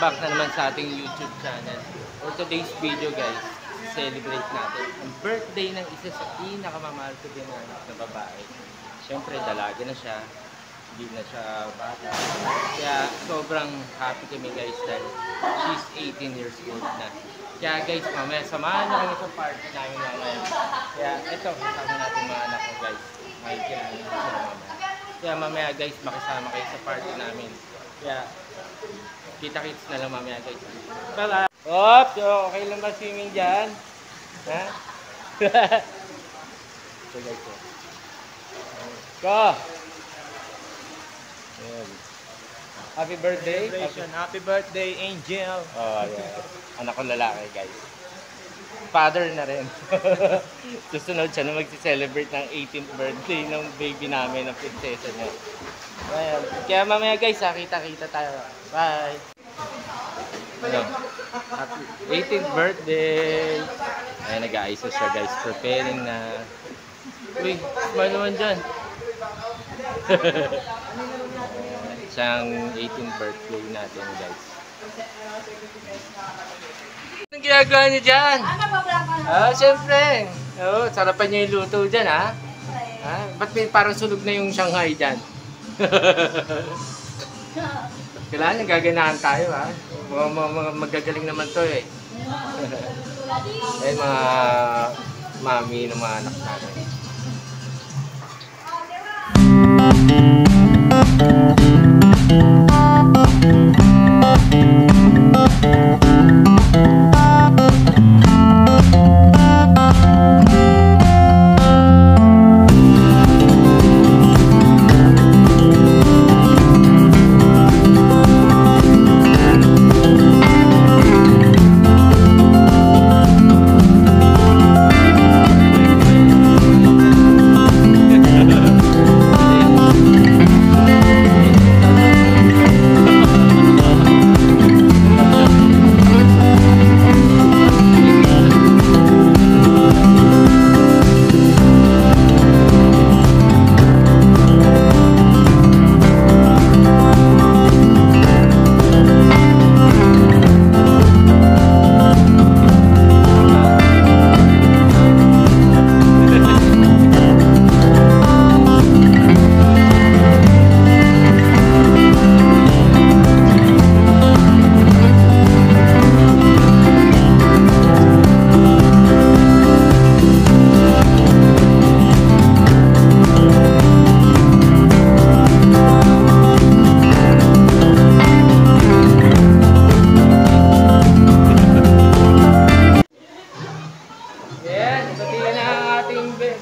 back na naman sa ating YouTube channel. For today's video guys, celebrate natin ang birthday ng isa sa pinakamamahal ko din na babae. Siyempre, dalaga na siya. Hindi na siya bata. Kaya sobrang happy kami guys dahil she's 18 years old na. Kaya guys, mamaya samahan na kami sa party namin mamaya. Kaya ito, kasama natin mga anak ko guys. Makikirahin na sila mamaya. Kaya mamaya guys, makisama kayo sa party namin. Kaya kita-kits na lang mamaya guys. Bye-bye! Oops! Okay lang ba swimming dyan? Ha? So guys, go! Happy birthday! Happy birthday, Angel! Oh, yeah. Anak ko lalaki, guys. Father na rin. Susunod siya na mag-celebrate ng 18th birthday ng baby namin, ng prinsesa niya. Ayan. Kaya mamaya guys, kita-kita tayo. Bye! Ano? Happy 18th birthday! Ayan, nag-aayos siya guys. Preparing na. Uy, smile naman dyan. Siyang 18th birthday natin guys. Anong ginagawa niyo dyan? Siyempre. Oh, sarapan niyo yung luto dyan ha? Ba't may parang sunog na yung Shanghai dyan? Kailangan nagaganahan tayo ha? Magagaling naman to eh. Ayun mga mami ng mga anak natin.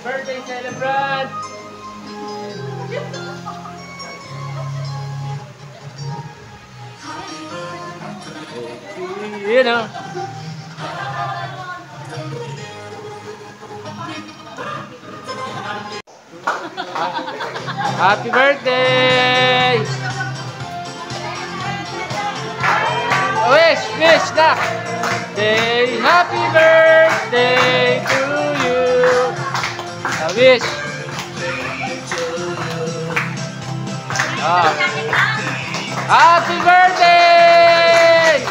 Birthday celebrant! You know. Happy birthday! Wish na! Happy birthday to you! Wish! Happy birthday!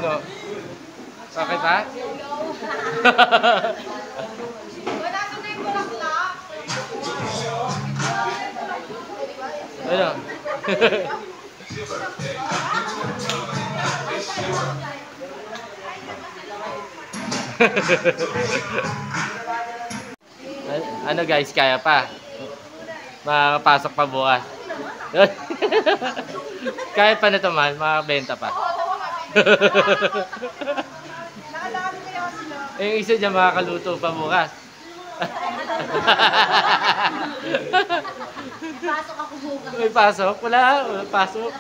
No. Bakit ha? Ano? Ano guys, kaya pa? Makapasok pa bukas. Kaya pa na ito man, makabenta pa. Yung isa dyan makakaluto pa bukas. Pasok ako bukas. May pasok? Wala, pasok.